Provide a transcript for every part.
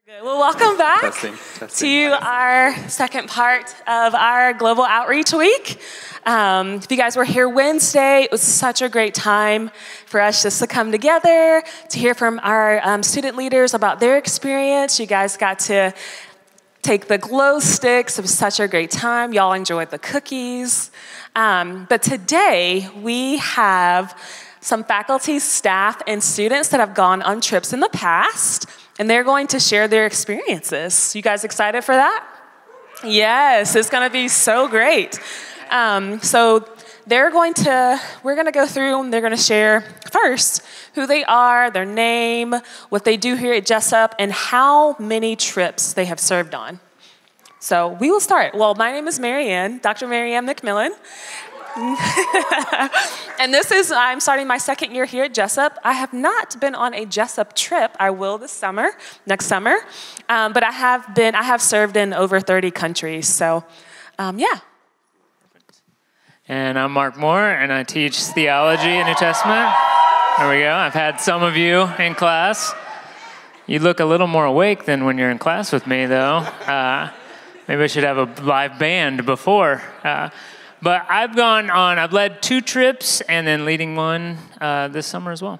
Good. Well, welcome back Testing. to our second part of our Global Outreach Week. If you guys were here Wednesday, it was such a great time for us just to come together, to hear from our student leaders about their experience. You guys got to take the glow sticks. It was such a great time. Y'all enjoyed the cookies. But today, we have some faculty, staff, and students that have gone on trips in the past, and they're going to share their experiences. You guys excited for that? Yes, it's gonna be so great. So we're gonna go through and they're gonna share first who they are, their name, what they do here at Jessup, and how many trips they have served on. So we will start. Well, my name is Marianne, Dr. Marianne McMillan. And I'm starting my second year here at Jessup. I have not been on a Jessup trip. I will next summer. But I have served in over 30 countries. So, yeah. And I'm Mark Moore, and I teach theology and New Testament. There we go. I've had some of you in class. You look a little more awake than when you're in class with me, though. Maybe I should have a live band before. But I've led 2 trips and then leading one this summer as well.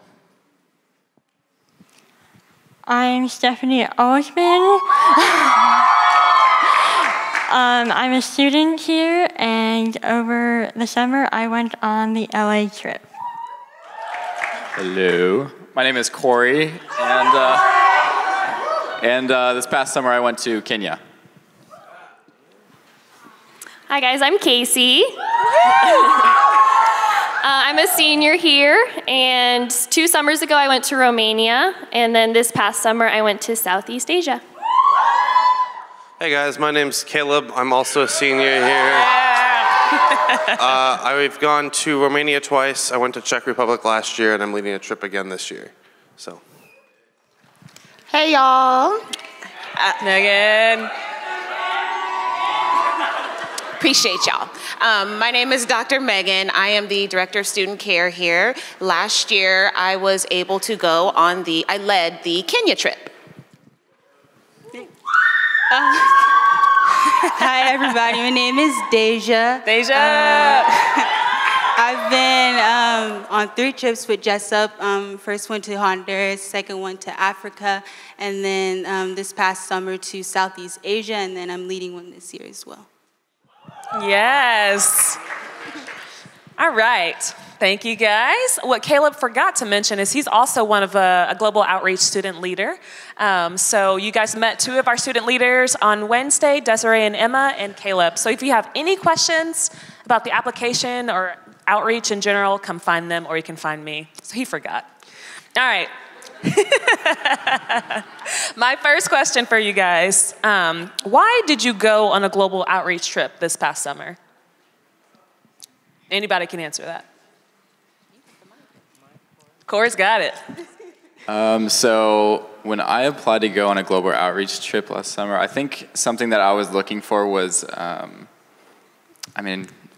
I'm Stephanie Osman. I'm a student here, and over the summer I went on the LA trip. Hello. My name is Corey, and this past summer I went to Kenya. Hi guys, I'm Casey. I'm a senior here, and 2 summers ago I went to Romania, and then this past summer I went to Southeast Asia. Hey guys, my name's Caleb. I'm also a senior here. I've gone to Romania twice. I went to Czech Republic last year, and I'm leading a trip again this year. So. Hey y'all. Megan. Appreciate y'all. My name is Dr. Megan. I am the Director of Student Care here. Last year, I was able to go on I led the Kenya trip. Hi, everybody. My name is Deja. I've been on 3 trips with Jessup. First one to Honduras, second one to Africa, and then this past summer to Southeast Asia, and then I'm leading one this year as well. Yes. All right. Thank you, guys. What Caleb forgot to mention is he's also one of a global outreach student leader. So you guys met 2 of our student leaders on Wednesday, Desiree and Emma, and Caleb. So if you have any questions about the application or outreach in general, come find them, or you can find me. So he forgot. All right. My first question for you guys, why did you go on a global outreach trip this past summer? Anybody can answer that. Corey's got it. So when I applied to go on a global outreach trip last summer, I think something that I was looking for was, I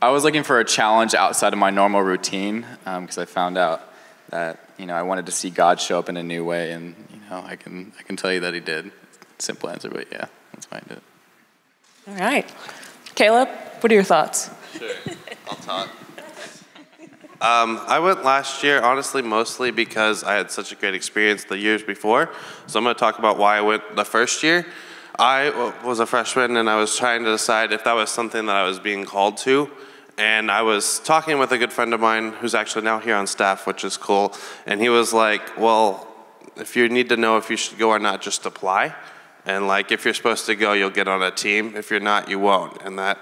was looking for a challenge outside of my normal routine, because I found out that, I wanted to see God show up in a new way, and, I can tell you that he did. Simple answer, but yeah, that's why I did. All right. Caleb, what are your thoughts? Sure, I'll talk. I went last year, honestly, mostly because I had such a great experience the years before. So I'm going to talk about why I went the first year. I was a freshman, and I was trying to decide if that was something that I was being called to. And I was talking with a good friend of mine who's actually now here on staff, which is cool. And he was like, well, if you need to know if you should go or not, just apply. And if you're supposed to go, you'll get on a team. If you're not, you won't. And that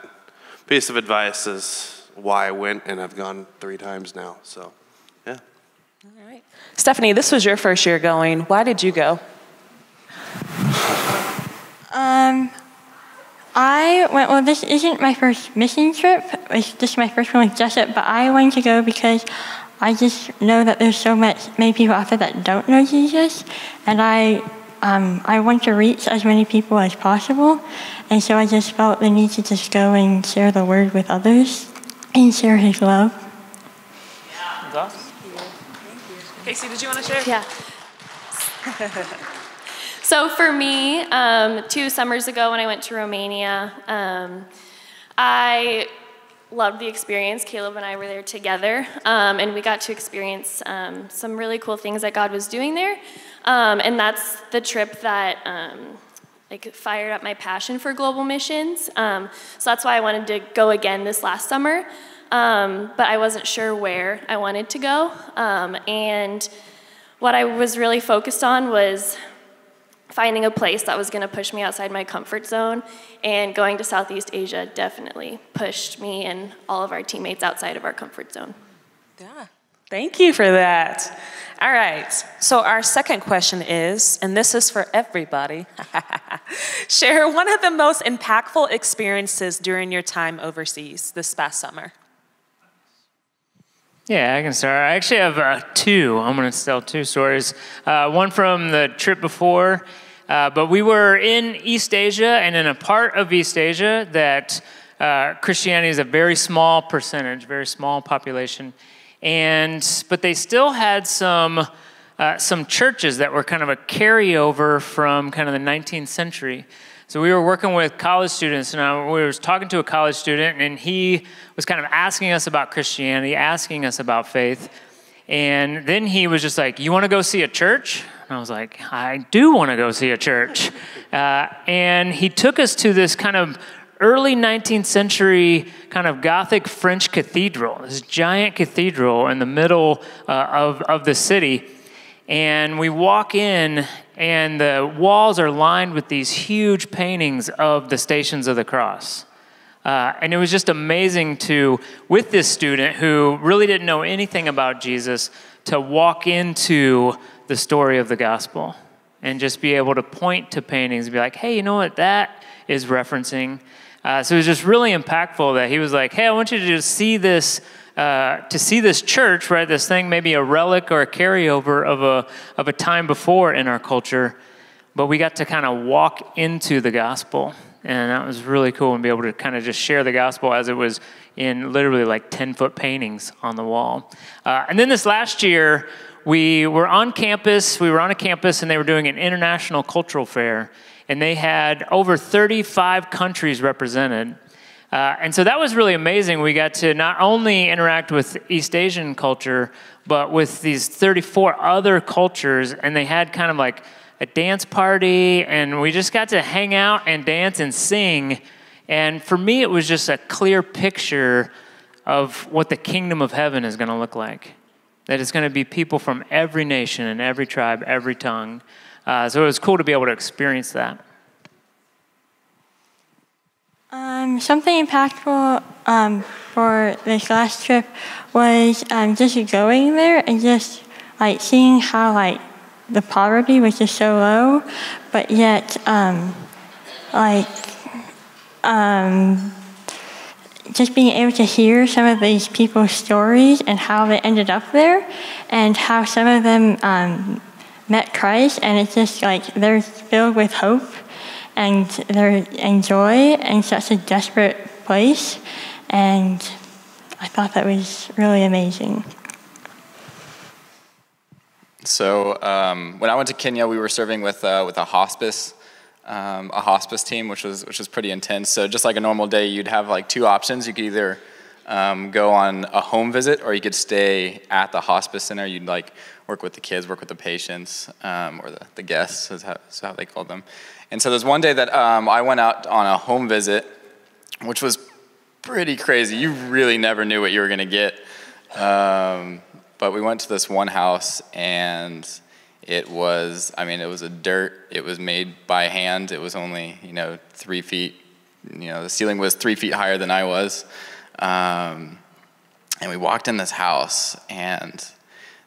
piece of advice is why I went, and I've gone 3 times now. So, yeah. All right. Stephanie, this was your first year going. Why did you go? This isn't my first mission trip. It's just my first one with Jessup, but I wanted to go because I just know that there's many people out there that don't know Jesus, and I want to reach as many people as possible, and so I just felt the need to just go and share the word with others and share his love. Yeah. That's awesome. Thank you. Casey, did you want to share? Yeah. So for me, 2 summers ago when I went to Romania, I loved the experience. Caleb and I were there together, and we got to experience some really cool things that God was doing there. And that's the trip that fired up my passion for global missions. So that's why I wanted to go again this last summer, but I wasn't sure where I wanted to go. And what I was really focused on was finding a place that was going to push me outside my comfort zone, and going to Southeast Asia definitely pushed me and all of our teammates outside of our comfort zone. Yeah, thank you for that. All right, so our second question is, and this is for everybody, share one of the most impactful experiences during your time overseas this past summer. Yeah, I can start. I actually have 2. I'm going to tell 2 stories. One from the trip before, but we were in East Asia, and in a part of East Asia that Christianity is a very small percentage, very small population, but they still had some churches that were kind of a carryover from kind of the 19th century. So we were working with college students, and we were talking to a college student, and he was kind of asking us about Christianity, asking us about faith. And then he was just like, "You want to go see a church?" And I was like, "I do want to go see a church." And he took us to this kind of early 19th century kind of Gothic French cathedral, this giant cathedral in the middle of the city. And we walk in, and the walls are lined with these huge paintings of the Stations of the Cross. And it was just amazing with this student who really didn't know anything about Jesus, to walk into the story of the gospel and just be able to point to paintings and be like, "Hey, you know what that is referencing?" So it was just really impactful that he was like, "Hey, I want you to just see this church, right? This thing, maybe a relic or a carryover of a time before in our culture." But we got to kind of walk into the gospel, and that was really cool, and be able to kind of just share the gospel as it was in literally like 10-foot paintings on the wall. And then this last year, we were on campus. We were on a campus, and they were doing an international cultural fair, and they had over 35 countries represented. And so that was really amazing. We got to not only interact with East Asian culture, but with these 34 other cultures, and they had kind of like a dance party, and we just got to hang out and dance and sing. And for me, it was just a clear picture of what the kingdom of heaven is going to look like. That it's going to be people from every nation and every tribe, every tongue. So it was cool to be able to experience that. Something impactful for this last trip was just going there and just like seeing how like the poverty was just so low, but yet just being able to hear some of these people's stories and how they ended up there, and how some of them met Christ, and it's just like they're filled with hope and they're in joy in such a desperate place, and I thought that was really amazing. So when I went to Kenya, we were serving with a hospice team, which was pretty intense. So just like a normal day, you'd have like 2 options. You could either go on a home visit, or you could stay at the hospice center. You'd like work with the kids, work with the patients, or the guests is how they called them. And so there's one day that I went out on a home visit, which was pretty crazy. You really never knew what you were going to get. But we went to this one house, and it was it was made by hand. It was only, 3 feet. The ceiling was 3 feet higher than I was. And we walked in this house, and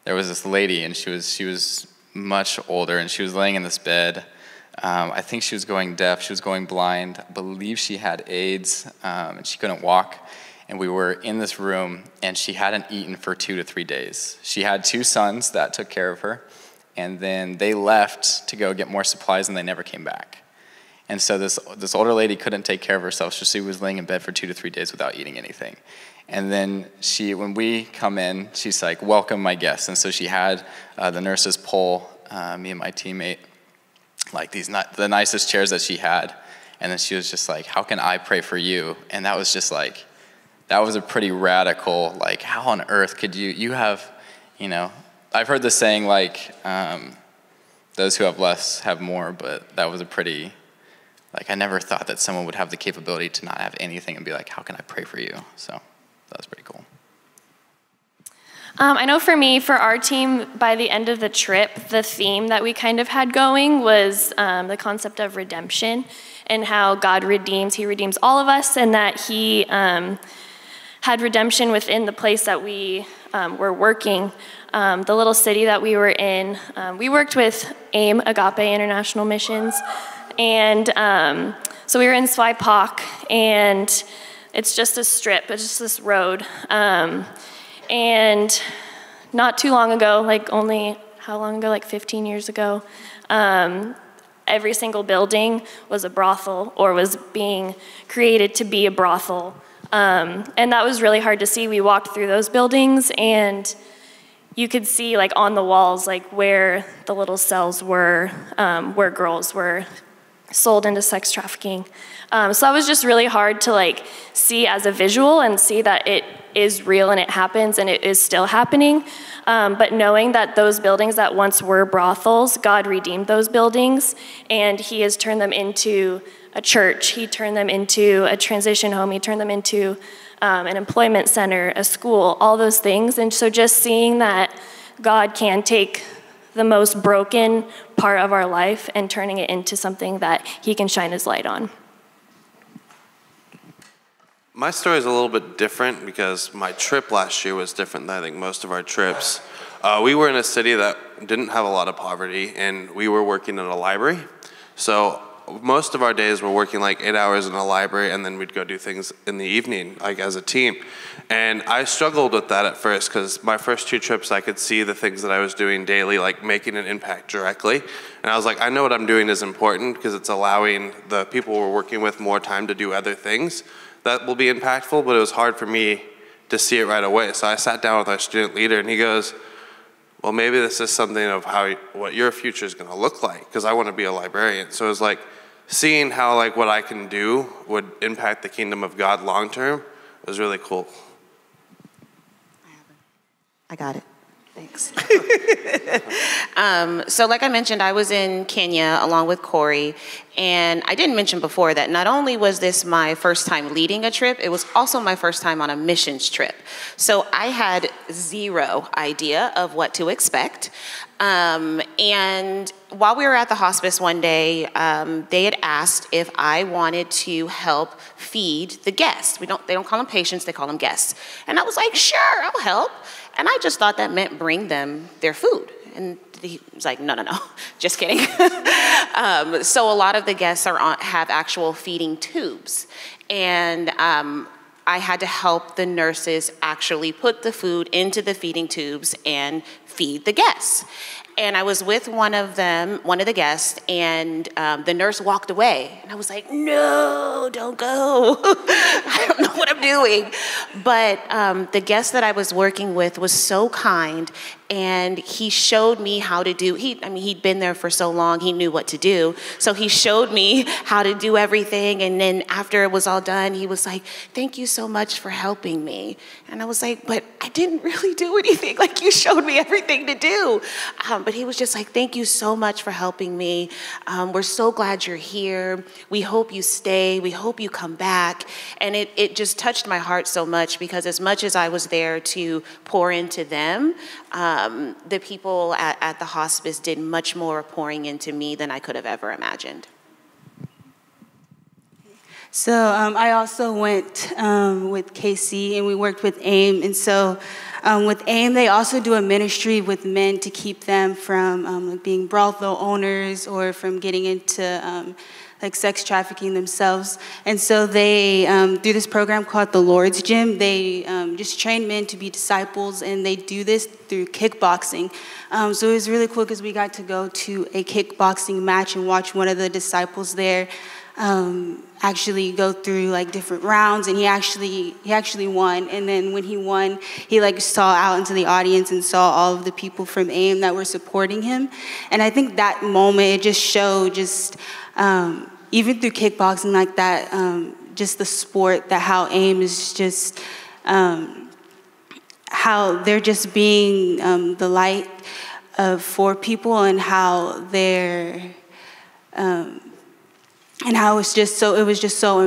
there was this lady, and she was much older, and she was laying in this bed. I think she was going deaf. She was going blind. I believe she had AIDS, and she couldn't walk. And we were in this room, and she hadn't eaten for 2 to 3 days. She had 2 sons that took care of her, and then they left to go get more supplies, and they never came back. And so this older lady couldn't take care of herself, so she was laying in bed for 2 to 3 days without eating anything. And then when we come in, she's like, "Welcome my guests." And so she had the nurses pull me and my teammate like the nicest chairs that she had. And then she was just like, how can I pray for you? And that was just like, that was a pretty radical, like, how on earth could you have, I've heard the saying, like, those who have less have more, but that was a pretty, like, I never thought that someone would have the capability to not have anything and be like, how can I pray for you? So that was pretty cool. I know for me, for our team, by the end of the trip, the theme that we kind of had going was the concept of redemption and how God redeems. He redeems all of us, and that he had redemption within the place that we were working. The little city that we were in, we worked with AIM, Agape International Missions, and so we were in Swaipak, and it's just a strip, it's just this road. And not too long ago, like only, how long ago, like 15 years ago, every single building was a brothel or was being created to be a brothel. And that was really hard to see. We walked through those buildings and you could see like on the walls, like where the little cells were, where girls were sold into sex trafficking. So that was just really hard to like see as a visual and see that it is real and it happens and it is still happening. But knowing that those buildings that once were brothels, God redeemed those buildings and he has turned them into a church. He turned them into a transition home. He turned them into an employment center, a school, all those things. And so just seeing that God can take the most broken part of our life and turning it into something that he can shine his light on. My story is a little bit different because my trip last year was different than I think most of our trips. We were in a city that didn't have a lot of poverty, and we were working in a library. So most of our days were working like 8 hours in a library, and then we'd go do things in the evening, like as a team. And I struggled with that at first because my first 2 trips, I could see the things that I was doing daily, like making an impact directly. And I was like, I know what I'm doing is important because it's allowing the people we're working with more time to do other things that will be impactful, but it was hard for me to see it right away. So I sat down with our student leader, and he goes, well, maybe this is something of what your future is going to look like, because I want to be a librarian. So it was like seeing how like what I can do would impact the kingdom of God long term was really cool. I got it. Thanks. So like I mentioned, I was in Kenya along with Corey, and I didn't mention before that not only was this my first time leading a trip, it was also my first time on a missions trip. So I had zero idea of what to expect. And while we were at the hospice one day, they had asked if I wanted to help feed the guests. They don't call them patients, they call them guests. And I was like, sure, I'll help. And I just thought that meant bring them their food. And he was like, no, just kidding. So a lot of the guests have actual feeding tubes. And I had to help the nurses actually put the food into the feeding tubes and feed the guests. And I was with one of the guests, and the nurse walked away. And I was like, no, don't go. I don't know what I'm doing. But the guest that I was working with was so kind, and he showed me how to do, he'd been there for so long, he knew what to do. So he showed me how to do everything, and then after it was all done, he was like, thank you so much for helping me. And I was like, but I didn't really do anything, like you showed me everything to do. But he was just like, thank you so much for helping me. We're so glad you're here. We hope you stay. We hope you come back. And it just touched my heart so much, because as much as I was there to pour into them, the people at the hospice did much more pouring into me than I could have ever imagined. So I also went with KC, and we worked with AIM. And so with AIM, they also do a ministry with men to keep them from being brothel owners or from getting into like sex trafficking themselves. And so they do this program called the Lord's Gym. They just train men to be disciples, and they do this through kickboxing. So it was really cool because we got to go to a kickboxing match and watch one of the disciples there actually go through like different rounds, and he actually won. And then when he won, he like saw out into the audience and saw all of the people from AIM that were supporting him. And I think that moment, it just showed even through kickboxing like that, just the sport, that how AIM is just how they're just being the light for people, and how they're and how it was just so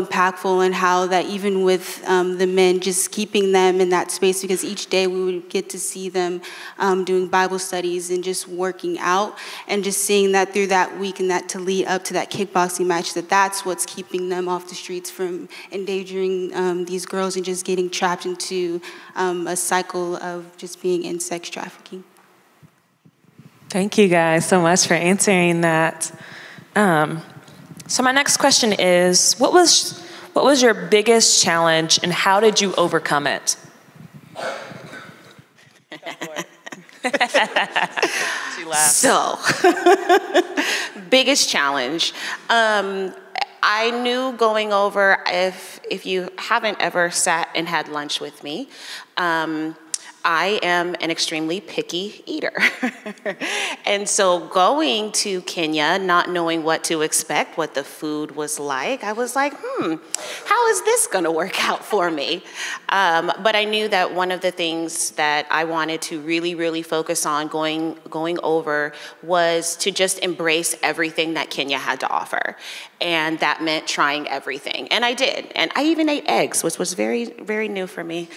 impactful, and how that even with the men, just keeping them in that space, because each day we would get to see them doing Bible studies and just working out, and just seeing that through that week and that to lead up to that kickboxing match, that's what's keeping them off the streets from endangering these girls and just getting trapped into a cycle of just being in sex trafficking. Thank you guys so much for answering that. So my next question is, what was your biggest challenge, and how did you overcome it? So, biggest challenge. I knew going over, if you haven't ever sat and had lunch with me, I am an extremely picky eater. And so going to Kenya, not knowing what to expect, what the food was like, I was like, how is this gonna work out for me? But I knew that one of the things that I wanted to really, really focus on going over was to just embrace everything that Kenya had to offer. And that meant trying everything. And I did. And I even ate eggs, which was very, very new for me.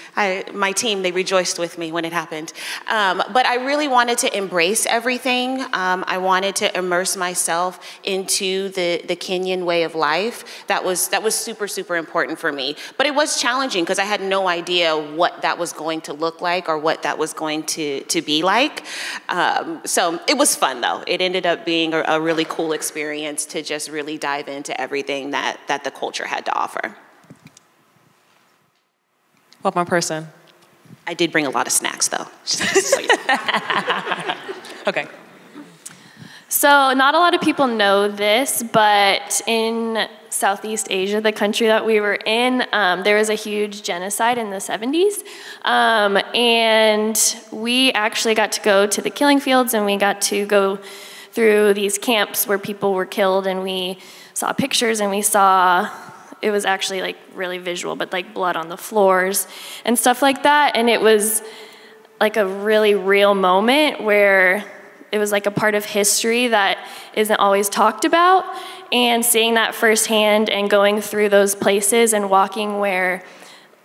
My team, they rejoiced with me when it happened. But I really wanted to embrace everything. I wanted to immerse myself into the Kenyan way of life. That was super, super important for me. But it was challenging because I had no idea what that was going to look like or what that was going to be like. So it was fun, though. It ended up being a really cool experience to just really dive into everything that the culture had to offer. What more person? I did bring a lot of snacks, though. Okay. So not a lot of people know this, but in Southeast Asia, the country that we were in, there was a huge genocide in the 70s. And we actually got to go to the killing fields, and we got to go through these camps where people were killed, and we saw pictures, and we saw, it was actually like really visual, but like blood on the floors and stuff like that. And it was like a really real moment where it was like a part of history that isn't always talked about. And seeing that firsthand and going through those places and walking where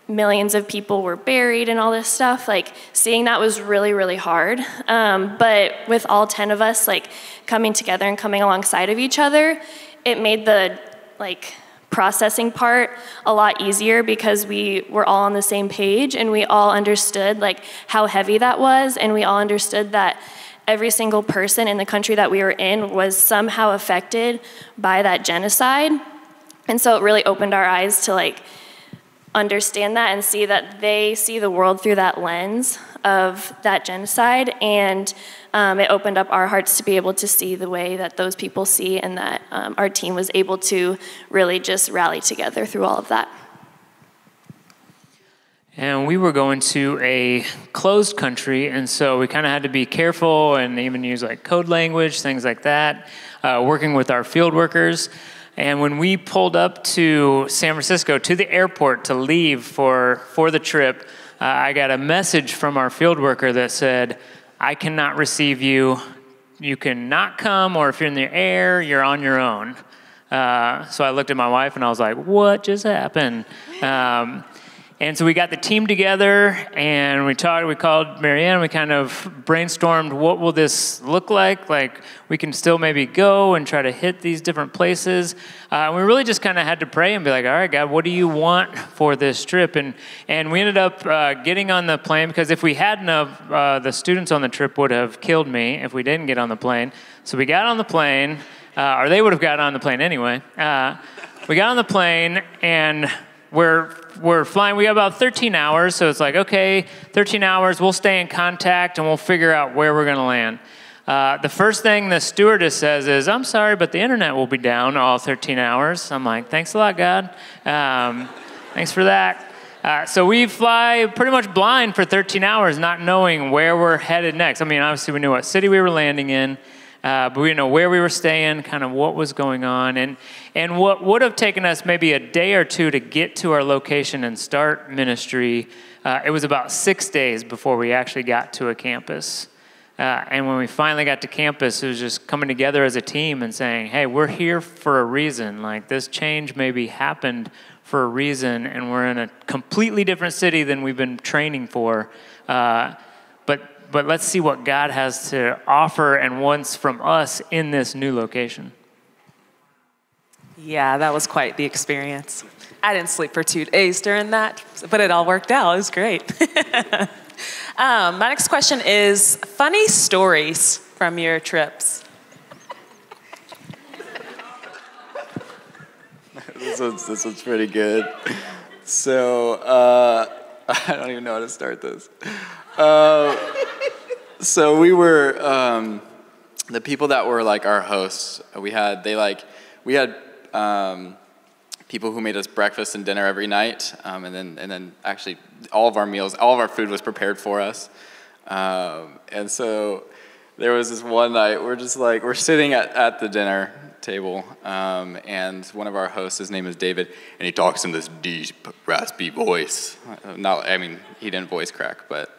millions of people were buried and all this stuff, like seeing that was really, really hard. But with all 10 of us like coming together and coming alongside of each other, it made the like processing part a lot easier because we were all on the same page and we all understood like how heavy that was, and we all understood that every single person in the country that we were in was somehow affected by that genocide. And so it really opened our eyes to like understand that and see that they see the world through that lens of that genocide, and it opened up our hearts to be able to see the way that those people see, and that our team was able to really just rally together through all of that. And we were going to a closed country, and so we kind of had to be careful and even use like code language, things like that, working with our field workers. And when we pulled up to San Francisco, to the airport to leave for the trip, I got a message from our field worker that said, "I cannot receive you. You cannot come, or if you're in the air, you're on your own." So I looked at my wife and I was like, what just happened? And so we got the team together and we talked, we called Marianne, we kind of brainstormed what will this look like? Like we can still maybe go and try to hit these different places. We really just kind of had to pray and be like, all right, God, what do you want for this trip? And we ended up getting on the plane, because if we hadn't have, the students on the trip would have killed me if we didn't get on the plane. So we got on the plane, or they would have gotten on the plane anyway. We got on the plane and we're flying. We got about 13 hours, so it's like, okay, 13 hours, we'll stay in contact and we'll figure out where we're going to land. The first thing the stewardess says is, "I'm sorry, but the internet will be down all 13 hours." I'm like, "Thanks a lot, God. Thanks for that." So we fly pretty much blind for 13 hours, not knowing where we're headed next. I mean, obviously we knew what city we were landing in, but we didn't know where we were staying, kind of what was going on. And what would have taken us maybe a day or two to get to our location and start ministry, it was about 6 days before we actually got to a campus. And when we finally got to campus, it was just coming together as a team and saying, hey, we're here for a reason. Like, this change maybe happened for a reason, and we're in a completely different city than we've been training for. But let's see what God has to offer and wants from us in this new location. Yeah, that was quite the experience. I didn't sleep for 2 days during that, but it all worked out. It was great. My next question is funny stories from your trips. This one's pretty good. So, I don't even know how to start this. So we were, the people that were like our hosts, we had people who made us breakfast and dinner every night, and then actually all of our food was prepared for us. And so there was this one night, we're sitting at the dinner table, and one of our hosts, his name is David, and he talks in this deep, raspy voice. He didn't voice crack, but,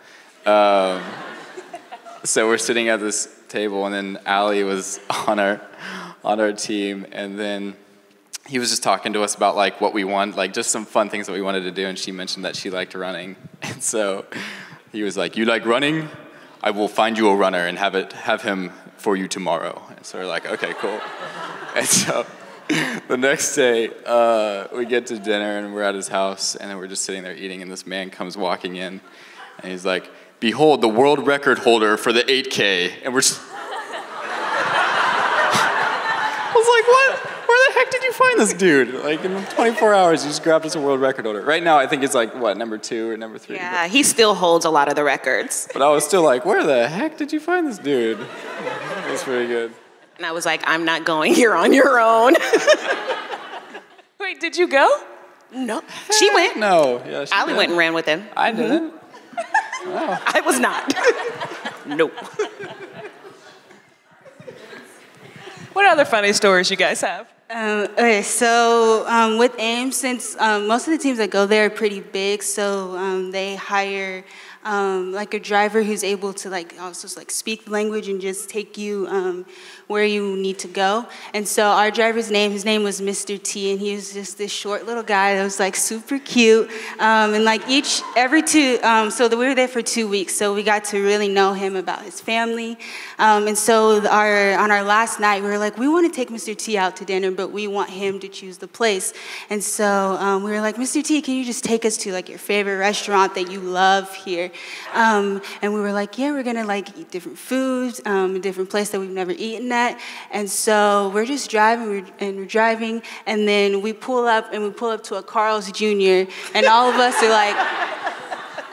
so we're sitting at this table, and then Allie was on our team, and then he was just talking to us about like what we want, like just some fun things that we wanted to do, and she mentioned that she liked running, and so he was like, "You like running? I will find you a runner and have him for you tomorrow." And so we're like, "Okay, cool." And so the next day we get to dinner and we're at his house, and then we're just sitting there eating, and this man comes walking in, and he's like, "Behold, the world record holder for the 8K," and we're just. I was like, "What? Where the heck did you find this dude? Like, in 24 hours, you just grabbed us a world record holder." Right now, I think it's like, what, number 2 or number 3? Yeah, he still holds a lot of the records. But I was still like, where the heck did you find this dude? That was pretty good. And I was like, "I'm not going. You're on your own." Wait, did you go? No. She went. No. Yeah, she Allie did. went and ran with him. I didn't. Oh. I was not. Nope. What other funny stories you guys have? Okay, so with AIM, since most of the teams that go there are pretty big, so they hire like a driver who's able to also speak the language and just take you where you need to go. And so our driver's his name was Mr. T, and he was just this short little guy that was like super cute. And so we were there for 2 weeks, so we got to really know him about his family. And so on our last night, we were like, we want to take Mr. T out to dinner, but we want him to choose the place. And so we were like, "Mr. T, can you just take us to like your favorite restaurant that you love here?" And we were like, "Yeah, we're gonna eat different foods, a different place that we've never eaten at." And so we're just driving, and then we pull up to a Carl's Jr., and all of us are like,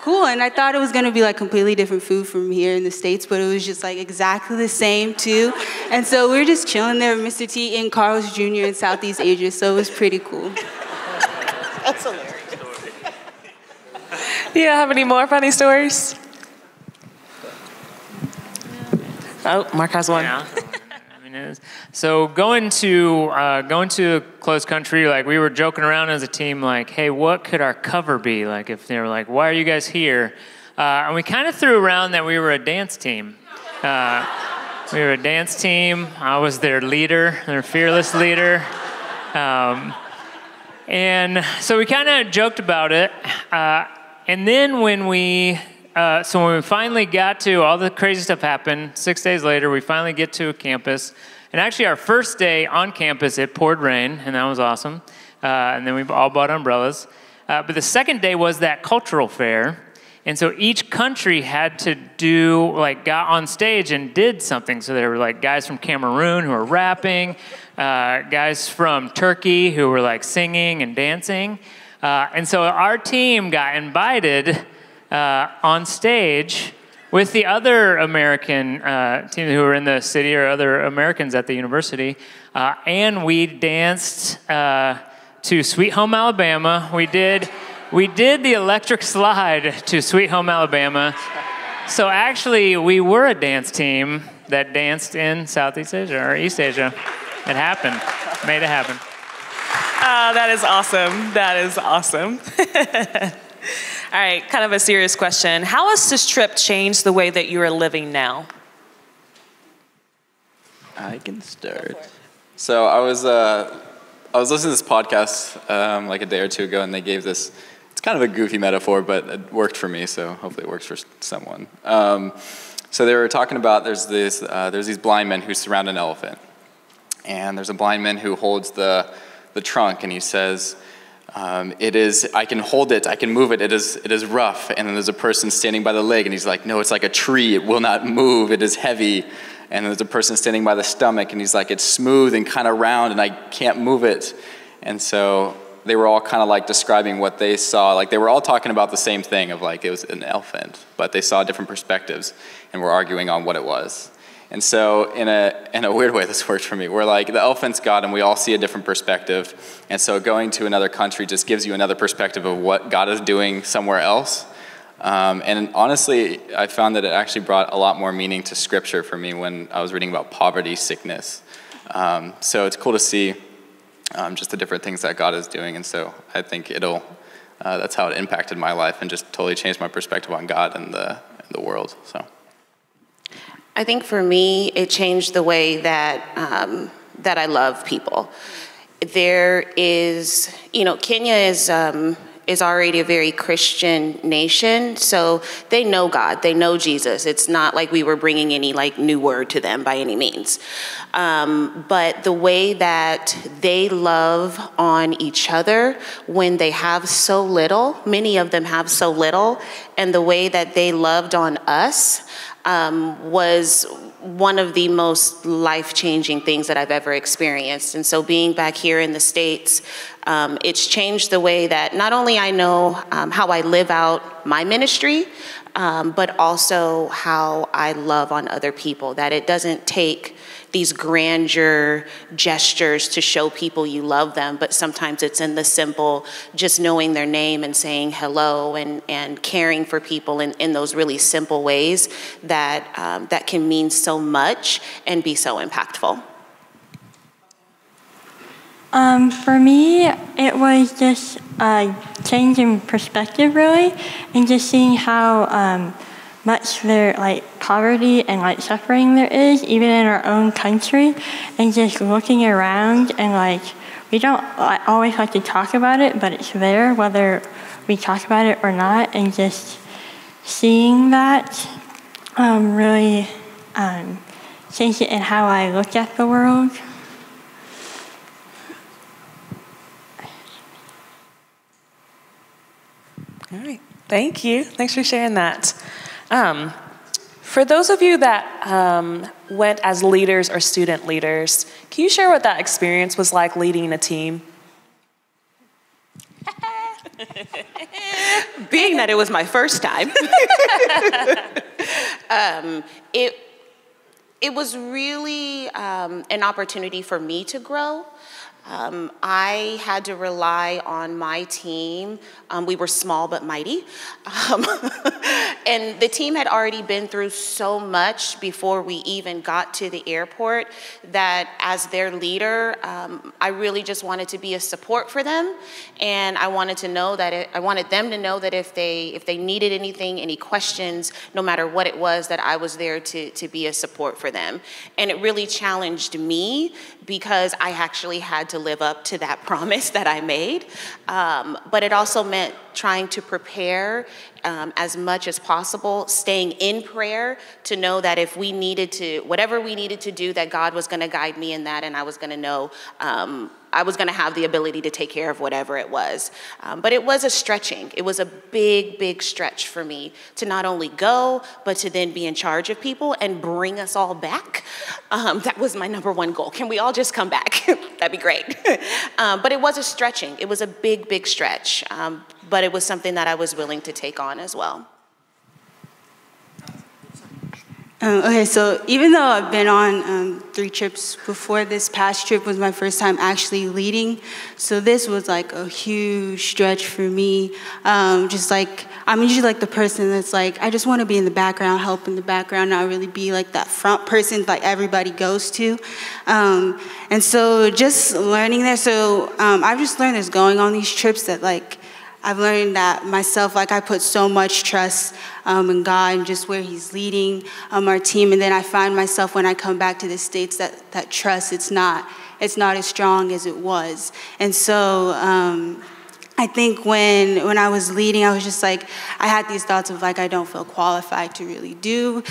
cool. And I thought it was gonna be like completely different food from here in the States, but it was just like exactly the same too. And so we were just chilling there with Mr. T in Carl's Jr. in Southeast Asia, so it was pretty cool. That's hilarious. Do you have any more funny stories? Oh, Mark has one. Yeah. So going to closed country, like we were joking around as a team, like, hey, what could our cover be? Like if they were like, why are you guys here? And we kind of threw around that we were a dance team. We were a dance team. I was their leader, their fearless leader. And so we kind of joked about it. And then when we finally got to, all the crazy stuff happened, 6 days later, we finally get to a campus. And actually our first day on campus, it poured rain, and that was awesome. And then we all bought umbrellas. But the second day was that cultural fair. And so each country had to got on stage and did something. So there were guys from Cameroon who were rapping, guys from Turkey who were singing and dancing. And so our team got invited on stage with the other American team who were in the city or other Americans at the university, and we danced to Sweet Home Alabama. We did the electric slide to Sweet Home Alabama. So actually, we were a dance team that danced in Southeast Asia or East Asia. It happened. Made it happen. That is awesome. That is awesome. All right, kind of a serious question. How has this trip changed the way that you are living now? I can start. So I was listening to this podcast like a day or two ago, and they gave this. It's kind of a goofy metaphor, but it worked for me. So hopefully it works for someone. So they were talking about there's these blind men who surround an elephant, and there's a blind man who holds the trunk, and he says, I can hold it, I can move it, it is rough. And then there's a person standing by the leg, and he's like, no, it's like a tree, it will not move, it is heavy. And there's a person standing by the stomach, and he's like, it's smooth and kind of round, and I can't move it. And so they were all kind of like describing what they saw. Like they were all talking about the same thing of like it was an elephant, but they saw different perspectives and were arguing on what it was. And so in a weird way, this worked for me. We're like, the elephant's God, and we all see a different perspective. And so going to another country just gives you another perspective of what God is doing somewhere else. And honestly, I found that it actually brought a lot more meaning to Scripture for me when I was reading about poverty, sickness. So it's cool to see just the different things that God is doing. And so I think that's how it impacted my life and just totally changed my perspective on God and the world. So. I think for me, it changed the way that I love people. There is, Kenya is already a very Christian nation, so they know God, they know Jesus. It's not like we were bringing any new word to them by any means. But the way that they love on each other when they have so little, many of them have so little, and the way that they loved on us was one of the most life-changing things that I've ever experienced. And so being back here in the States, it's changed the way that not only I know how I live out my ministry, but also how I love on other people, that it doesn't take these grandeur gestures to show people you love them, but sometimes it's in the simple, just knowing their name and saying hello and caring for people in those really simple ways that can mean so much and be so impactful. For me, it was just a change in perspective, really, and just seeing how much there poverty and suffering there is, even in our own country, and just looking around and we don't always like to talk about it, but it's there whether we talk about it or not, and just seeing that really changed it in how I look at the world. All right, thank you. Thanks for sharing that. For those of you that went as leaders or student leaders, can you share what that experience was like leading a team? Being that it was my first time, it was really an opportunity for me to grow. I had to rely on my team. We were small but mighty. And the team had already been through so much before we even got to the airport that as their leader, I really just wanted to be a support for them. And I wanted them to know that if they needed anything, any questions, no matter what it was, that I was there to be a support for them. And it really challenged me because I actually had to live up to that promise that I made. But it also meant trying to prepare as much as possible, staying in prayer to know that if we needed to, whatever we needed to do, that God was going to guide me in that, and I was going to know, I was going to have the ability to take care of whatever it was. But it was a stretching. It was a big, big stretch for me to not only go, but to then be in charge of people and bring us all back. That was my number one goal. Can we all just come back? That'd be great. But it was a stretching. It was a big, big stretch. But it was something that I was willing to take on as well. Okay, so even though I've been on 3 trips before, this past trip was my first time actually leading. So this was like a huge stretch for me. Just like, I'm usually like the person that's like, I just want to be in the background, help in the background, not really be like that front person like everybody goes to. And so just learning there, so I've just learned as going on these trips that like, I've learned that myself, like I put so much trust in God and just where He's leading our team. And then I find myself when I come back to the States that trust, it's not as strong as it was. And so I think when I was leading, I was just like, I had these thoughts of like, I don't feel qualified to really to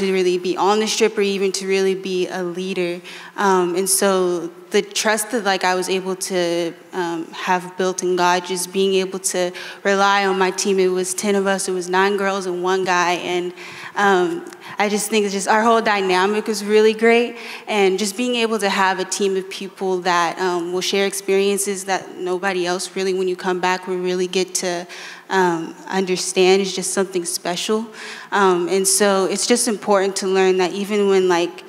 really be on this trip or even to really be a leader. And so the trust that like I was able to have built in God, just being able to rely on my team. It was 10 of us, it was 9 girls and 1 guy. And I just think it's just our whole dynamic was really great. And just being able to have a team of people that will share experiences that nobody else really, when you come back, will really get to understand is just something special. And so it's just important to learn that even when like,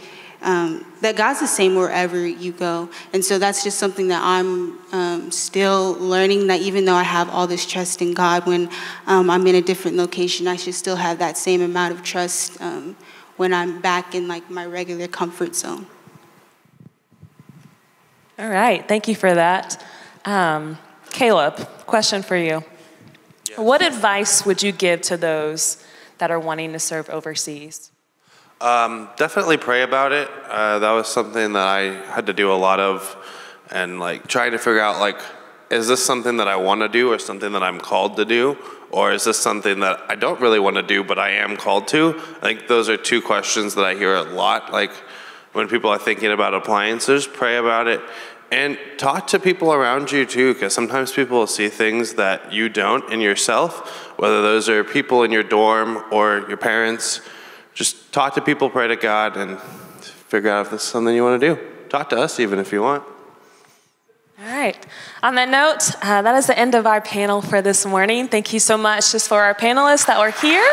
that God's the same wherever you go. And so that's just something that I'm still learning, that even though I have all this trust in God, when I'm in a different location, I should still have that same amount of trust when I'm back in like my regular comfort zone. All right, thank you for that. Caleb, question for you. Yes. What advice would you give to those that are wanting to serve overseas? Definitely pray about it. That was something that I had to do a lot of, and like trying to figure out like, is this something that I want to do or something that I'm called to do? Or is this something that I don't really want to do, but I am called to? I think those are 2 questions that I hear a lot, like when people are thinking about applying. So just pray about it and talk to people around you too, because sometimes people will see things that you don't in yourself, whether those are people in your dorm or your parents. Just talk to people, pray to God, and figure out if this is something you want to do. Talk to us even if you want. All right. On that note, that is the end of our panel for this morning. Thank you so much just for our panelists that were here.